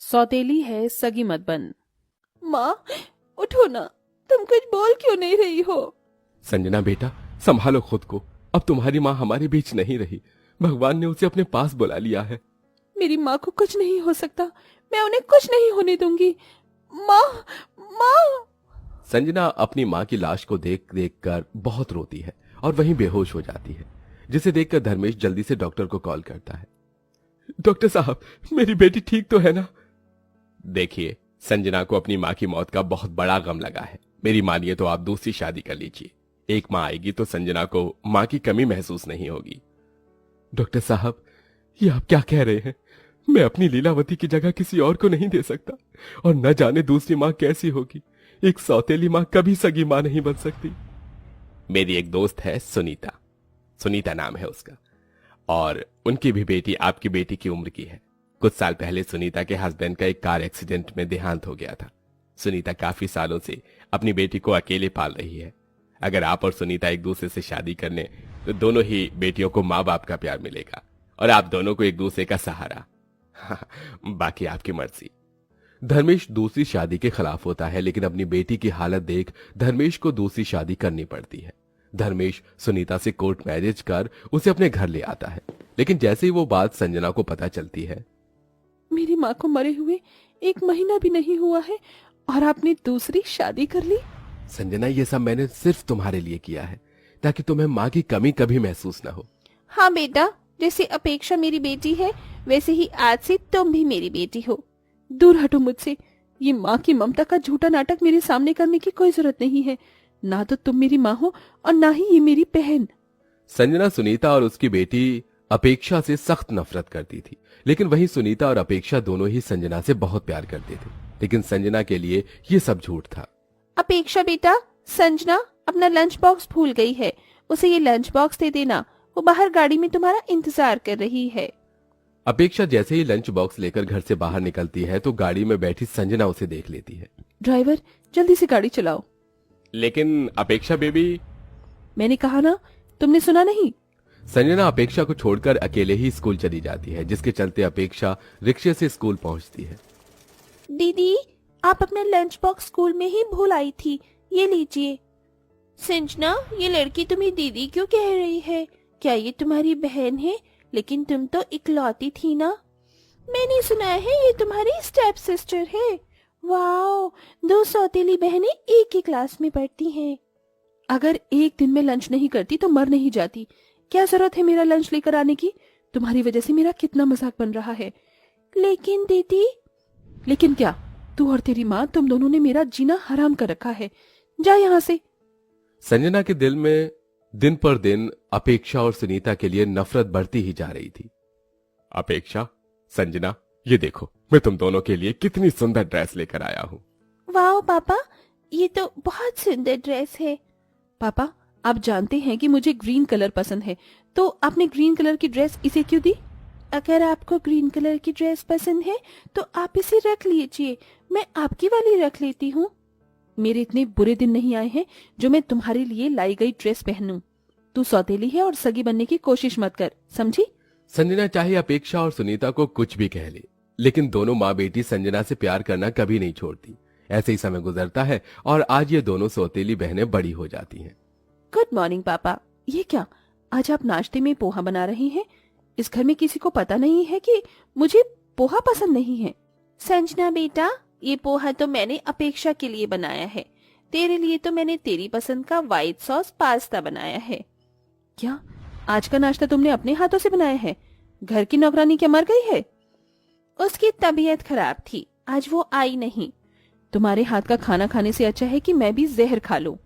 सौतेली है सगी मत बन। माँ उठो ना, तुम कुछ बोल क्यों नहीं रही हो? संजना बेटा, संभालो खुद को। अब तुम्हारी माँ हमारे बीच नहीं रही, भगवान ने उसे अपने पास बुला लिया है। मेरी माँ को कुछ नहीं हो सकता, मैं उन्हें कुछ नहीं होने दूंगी। माँ, माँ। संजना अपनी माँ की लाश को देख देख कर बहुत रोती है और वहीं बेहोश हो जाती है, जिसे देखकर धर्मेश जल्दी से डॉक्टर को कॉल करता है। डॉक्टर साहब, मेरी बेटी ठीक तो है ना? देखिए, संजना को अपनी माँ की मौत का बहुत बड़ा गम लगा है। मेरी मानिए तो आप दूसरी शादी कर लीजिए। एक माँ आएगी तो संजना को माँ की कमी महसूस नहीं होगी। डॉक्टर साहब, ये आप क्या कह रहे हैं? मैं अपनी लीलावती की जगह किसी और को नहीं दे सकता, और न जाने दूसरी माँ कैसी होगी। एक सौतेली माँ कभी सगी माँ नहीं बन सकती। मेरी एक दोस्त है सुनीता, सुनीता नाम है उसका, और उनकी भी बेटी आपकी बेटी की उम्र की है। कुछ साल पहले सुनीता के हस्बैंड का एक कार एक्सीडेंट में देहांत हो गया था। सुनीता काफी सालों से अपनी बेटी को अकेले पाल रही है। अगर आप और सुनीता एक दूसरे से शादी कर लें तो दोनों ही बेटियों को माँ बाप का प्यार मिलेगा और आप दोनों को एक दूसरे का सहारा। बाकी आपकी मर्जी। धर्मेश दूसरी शादी के खिलाफ होता है, लेकिन अपनी बेटी की हालत देख धर्मेश को दूसरी शादी करनी पड़ती है। धर्मेश सुनीता से कोर्ट मैरिज कर उसे अपने घर ले आता है, लेकिन जैसे ही वो बात संजना को पता चलती है। मेरी माँ को मरे हुए 1 महीना भी नहीं हुआ है और आपने दूसरी शादी कर ली? संजना, ये सब मैंने सिर्फ तुम्हारे लिए किया है, ताकि तुम्हें माँ की कमी कभी महसूस न हो। हाँ बेटा, जैसे अपेक्षा मेरी बेटी है वैसे ही आज से तुम भी मेरी बेटी हो। दूर हटो मुझसे। ये माँ की ममता का झूठा नाटक मेरे सामने करने की कोई जरूरत नहीं है। ना तो तुम मेरी माँ हो और ना ही ये मेरी बहन। संजना सुनीता और उसकी बेटी अपेक्षा से सख्त नफरत करती थी, लेकिन वहीं सुनीता और अपेक्षा दोनों ही संजना से बहुत प्यार करते थे। लेकिन संजना के लिए ये सब झूठ था। अपेक्षा बेटा, संजना अपना लंच बॉक्स भूल गई है, उसे ये लंच बॉक्स दे देना। वो बाहर गाड़ी में तुम्हारा इंतजार कर रही है। अपेक्षा जैसे ही लंच बॉक्स लेकर घर से बाहर निकलती है तो गाड़ी में बैठी संजना उसे देख लेती है। ड्राइवर, जल्दी से गाड़ी चलाओ। लेकिन अपेक्षा बेबी। मैंने कहा ना, तुमने सुना नहीं? संजना अपेक्षा को छोड़कर अकेले ही स्कूल चली जाती है, जिसके चलते अपेक्षा रिक्शे से स्कूल पहुंचती है। दीदी, आप अपना लंच बॉक्स स्कूल में ही भूल आई थी, ये लीजिए। संजना, ये लड़की तुम्हें दीदी क्यों कह रही है? क्या ये तुम्हारी बहन है? लेकिन तुम तो इकलौती थी ना। मैंने सुना है ये तुम्हारी स्टेप सिस्टर है। वाओ, 2 सौतेली बहनें एक ही क्लास में पढ़ती हैं। अगर एक दिन में लंच नहीं करती तो मर नहीं जाती। क्या जरूरत है मेरा लंच लेकर आने की? तुम्हारी वजह से मेरा कितना मजाक बन रहा है। लेकिन दीदी। लेकिन क्या? तू और तेरी माँ, तुम दोनों ने मेरा जीना हराम कर रखा है। जा यहाँ से। संजना के दिल में दिन पर दिन अपेक्षा और सुनीता के लिए नफरत बढ़ती ही जा रही थी। अपेक्षा, संजना, ये देखो, मैं तुम दोनों के लिए कितनी सुंदर ड्रेस लेकर आया हूँ। वाओ पापा, ये तो बहुत सुंदर ड्रेस है। पापा, आप जानते हैं कि मुझे ग्रीन कलर पसंद है, तो आपने ग्रीन कलर की ड्रेस इसे क्यों दी? अगर आपको ग्रीन कलर की ड्रेस पसंद है तो आप इसे रख लीजिए, मैं आपकी वाली रख लेती हूँ। मेरे इतने बुरे दिन नहीं आए हैं जो मैं तुम्हारे लिए लाई गई ड्रेस पहनूं। तू सौतेली है और सगी बनने की कोशिश मत कर, समझी? संजना चाहे अपेक्षा और सुनीता को कुछ भी कह ले, लेकिन दोनों माँ बेटी संजना से प्यार करना कभी नहीं छोड़ती। ऐसे ही समय गुजरता है और आज ये दोनों सौतेली बहनें बड़ी हो जाती हैं। गुड मॉर्निंग पापा। ये क्या, आज आप नाश्ते में पोहा बना रहे हैं? इस घर में किसी को पता नहीं है कि मुझे पोहा पसंद नहीं है। संजना बेटा, ये पोहा तो मैंने अपेक्षा के लिए बनाया है। तेरे लिए तो मैंने तेरी पसंद का व्हाइट सॉस पास्ता बनाया है। क्या आज का नाश्ता तुमने अपने हाथों से बनाया है? घर की नौकरानी क्या मर गई है? उसकी तबीयत खराब थी, आज वो आई नहीं। तुम्हारे हाथ का खाना खाने से अच्छा है कि मैं भी जहर खा लूं।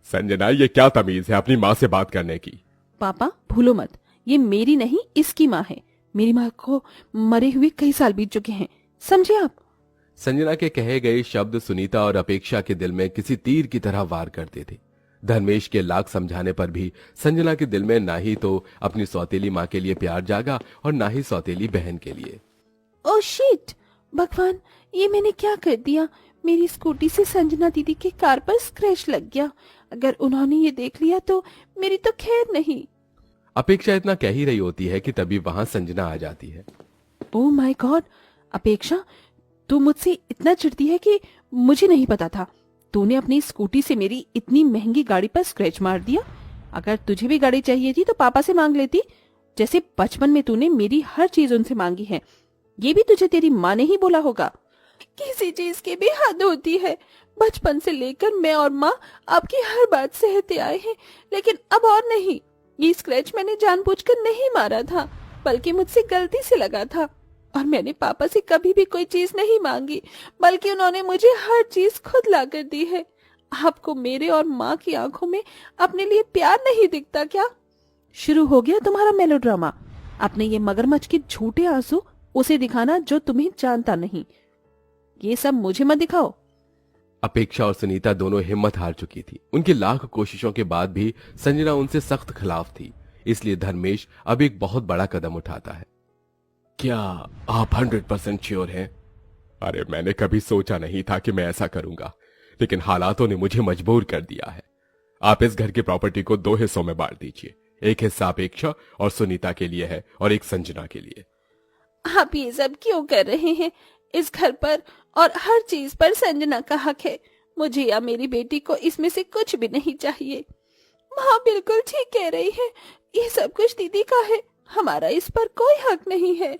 संजना, ये क्या तमीज है अपनी माँ से बात करने की? पापा भूलो मत, ये मेरी नहीं इसकी माँ है। मेरी माँ को मरे हुए कई साल बीत चुके हैं, समझे आप? संजना के कहे गए शब्द सुनीता और अपेक्षा के दिल में किसी तीर की तरह वार करते थे। धर्मेश के लाख समझाने पर भी संजना के दिल में ना ही तो अपनी सौतेली माँ के लिए प्यार जागा और ना ही सौतेली बहन के लिए। ओह शिट, भगवान, ये मैंने क्या कर दिया? मेरी स्कूटी से संजना दीदी के कार पर स्क्रैच लग गया। अगर उन्होंने ये देख लिया तो मेरी तो खैर नहीं। अपेक्षा इतना कह ही रही होती है कि तभी वहां संजना आ जाती है। ओह माय गॉड, अपेक्षा, तू मुझसे इतना चिढ़ती है कि मुझे नहीं पता था। तूने अपनी स्कूटी से मेरी इतनी महंगी गाड़ी पर स्क्रैच मार दिया। अगर तुझे भी गाड़ी चाहिए थी तो पापा से मांग लेती, जैसे बचपन में तूने मेरी हर चीज उनसे मांगी है। ये भी तुझे तेरी माँ ने ही बोला होगा। किसी चीज की भी हद होती है। बचपन से लेकर मैं और माँ आपकी हर बात सहते आए हैं, लेकिन अब और नहीं। ये स्क्रैच मैंने जानबूझकर नहीं मारा था, बल्कि मुझसे गलती से लगा था। और मैंने पापा से कभी भी कोई चीज नहीं मांगी, बल्कि उन्होंने मुझे हर चीज खुद ला कर दी है। आपको मेरे और माँ की आंखों में अपने लिए प्यार नहीं दिखता क्या? शुरू हो गया तुम्हारा मेलोड्रामा। अपने ये मगरमच्छ के झूठे आंसू उसे दिखाना जो तुम्हें जानता नहीं। ये सब मुझे मत दिखाओ। अपेक्षा और सुनीता दोनों हिम्मत हार चुकी थी। उनकी लाख कोशिशों के बाद भी संजना उनसे सख्त खिलाफ थी। इसलिए धर्मेश अब एक बहुत बड़ा कदम उठाता है। क्या आप 100% श्योर हैं? अरे मैंने कभी सोचा नहीं था कि मैं ऐसा करूंगा, लेकिन हालातों ने मुझे मजबूर कर दिया है। आप इस घर की प्रॉपर्टी को 2 हिस्सों में बांट दीजिए। एक हिस्सा अपेक्षा और सुनीता के लिए है और एक संजना के लिए। आप ये सब क्यों कर रहे हैं? इस घर पर और हर चीज पर संजना का हक है। मुझे या मेरी बेटी को इसमें से कुछ भी नहीं चाहिए। माँ बिल्कुल ठीक कह रही है, ये सब कुछ दीदी का है, हमारा इस पर कोई हक नहीं है।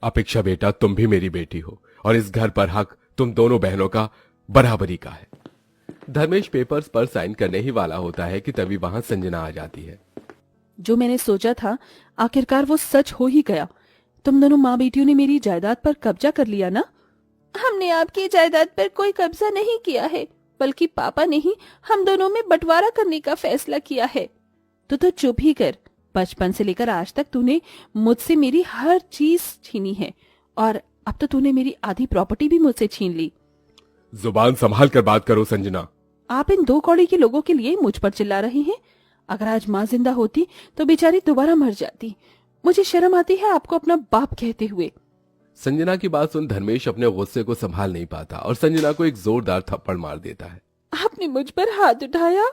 अपेक्षा बेटा, तुम भी मेरी बेटी हो और इस घर पर हक तुम दोनों बहनों का बराबरी का है। धर्मेश पेपर्स पर साइन करने ही वाला होता है कि तभी वहां संजना आ जाती है। जो मैंने सोचा था आखिरकार वो सच हो ही गया। तुम दोनों माँ बेटियों ने मेरी जायदाद पर कब्जा कर लिया ना? हमने आपकी जायदाद पर कोई कब्जा नहीं किया है, बल्कि पापा ने ही हम दोनों में बंटवारा करने का फैसला किया है। तो चुप ही कर। बचपन से लेकर आज तक तूने मुझसे मेरी हर चीज छीनी है और अब तो तूने मेरी आधी प्रॉपर्टी भी मुझसे छीन ली। जुबान संभाल कर बात करो संजना। आप इन 2 कौड़ी के लोगों के लिए मुझ पर चिल्ला रहे हैं। अगर आज माँ जिंदा होती तो बेचारी दोबारा मर जाती। मुझे शर्म आती है आपको अपना बाप कहते हुए। संजना की बात सुन धर्मेश अपने गुस्से को संभाल नहीं पाता और संजना को एक जोरदार थप्पड़ मार देता है। आपने मुझ पर हाथ उठाया?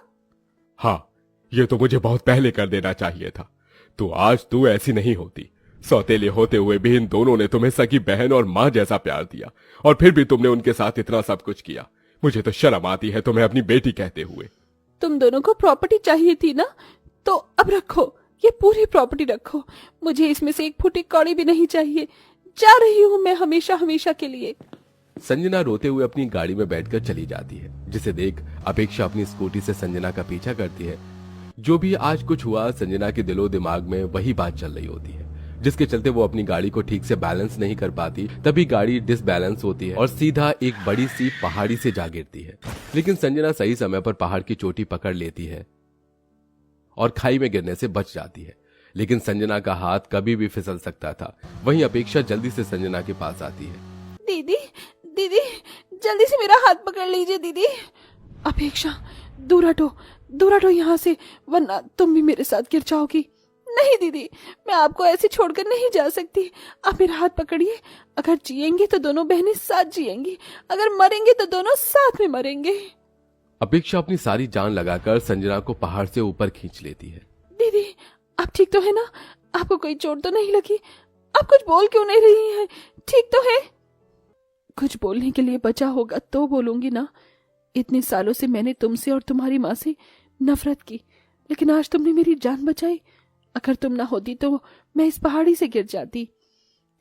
हाँ, ये तो मुझे बहुत पहले कर देना चाहिए था। तो आज तू ऐसी नहीं होती। सौतेले होते हुए भी इन दोनों ने तुम्हें सगी बहन और माँ जैसा प्यार दिया और फिर भी तुमने उनके साथ इतना सब कुछ किया। मुझे तो शर्म आती है तुम्हें अपनी बेटी कहते हुए। तुम दोनों को प्रॉपर्टी चाहिए थी ना, तो अब रखो, ये पूरी प्रॉपर्टी रखो। मुझे इसमें से एक फुटी कौड़ी भी नहीं चाहिए। जा रही हूँ मैं हमेशा हमेशा के लिए। संजना रोते हुए अपनी गाड़ी में बैठकर चली जाती है, जिसे देख अपेक्षा अपनी स्कूटी से संजना का पीछा करती है। जो भी आज कुछ हुआ, संजना के दिलो दिमाग में वही बात चल रही होती है, जिसके चलते वो अपनी गाड़ी को ठीक से बैलेंस नहीं कर पाती। तभी गाड़ी डिसबैलेंस होती है और सीधा एक बड़ी सी पहाड़ी से जा गिरती है। लेकिन संजना सही समय पर पहाड़ की चोटी पकड़ लेती है और खाई में गिरने से बच जाती है। लेकिन संजना का हाथ कभी भी फिसल सकता था। वहीं अपेक्षा जल्दी से संजना के पास आती है। दीदी, दीदी, जल्दी से मेरा हाथ पकड़ लीजिए दीदी। अपेक्षा, दूर हटो यहाँ से, वरना तुम भी मेरे साथ गिर जाओगी। नहीं दीदी, मैं आपको ऐसे छोड़कर नहीं जा सकती। आप मेरा हाथ पकड़िए। अगर जिएंगे तो दोनों बहनें साथ जिएंगी, अगर मरेंगे तो दोनों साथ में मरेंगे। अपेक्षा अपनी सारी जान लगाकर संजना को पहाड़ से ऊपर खींच लेती है। दीदी, आप ठीक तो है ना? आपको कोई चोट तो नहीं लगी? आप कुछ बोल क्यों नहीं रही हैं? ठीक तो है? कुछ बोलने के लिए बचा होगा तो बोलूंगी ना। इतने सालों से मैंने तुमसे और तुम्हारी माँ से नफरत की, लेकिन आज तुमने मेरी जान बचाई। अगर तुम ना होती तो मैं इस पहाड़ी से गिर जाती।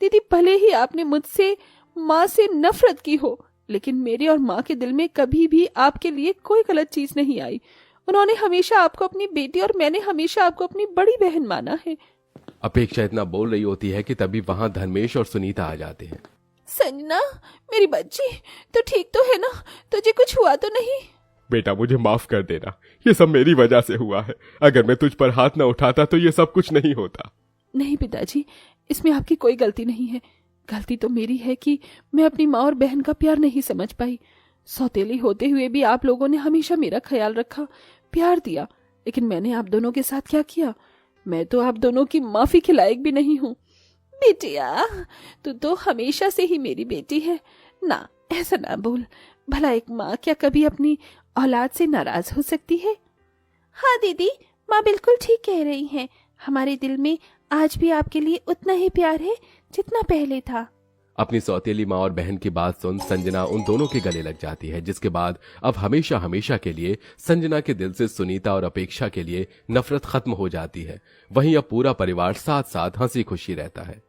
दीदी, भले ही आपने मुझसे माँ से नफरत की हो, लेकिन मेरे और माँ के दिल में कभी भी आपके लिए कोई गलत चीज नहीं आई। उन्होंने हमेशा आपको अपनी बेटी और मैंने हमेशा आपको अपनी बड़ी बहन माना है। अपेक्षा इतना बोल रही होती है कि तभी वहां धर्मेश और सुनीता आ जाते हैं। संजना, मेरी बच्ची, तो ठीक तो है ना? तुझे कुछ हुआ तो नहीं? बेटा, मुझे माफ कर देना, ये सब मेरी वजह से हुआ है। अगर मैं तुझ पर हाथ न उठाता तो ये सब कुछ नहीं होता। नहीं पिताजी, इसमें आपकी कोई गलती नहीं है। गलती तो मेरी है कि मैं अपनी माँ और बहन का प्यार नहीं समझ पाई। सौतेली होते हुए भी आप लोगों ने हमेशा मेरा ख्याल रखा, प्यार दिया, लेकिन मैंने आप दोनों के साथ क्या किया? मैं तो आप दोनों की माफी के लायक भी नहीं हूँ। बेटिया, तू तो हमेशा से ही मेरी बेटी है ना, ऐसा ना बोल। भला एक माँ क्या कभी अपनी औलाद से नाराज हो सकती है? हाँ दीदी, माँ बिल्कुल ठीक कह रही हैं। हमारे दिल में आज भी आपके लिए उतना ही प्यार है जितना पहले था। अपनी सौतेली माँ और बहन की बात सुन संजना उन दोनों के गले लग जाती है, जिसके बाद अब हमेशा हमेशा के लिए संजना के दिल से सुनीता और अपेक्षा के लिए नफरत खत्म हो जाती है। वहीं अब पूरा परिवार साथ साथ हंसी खुशी रहता है।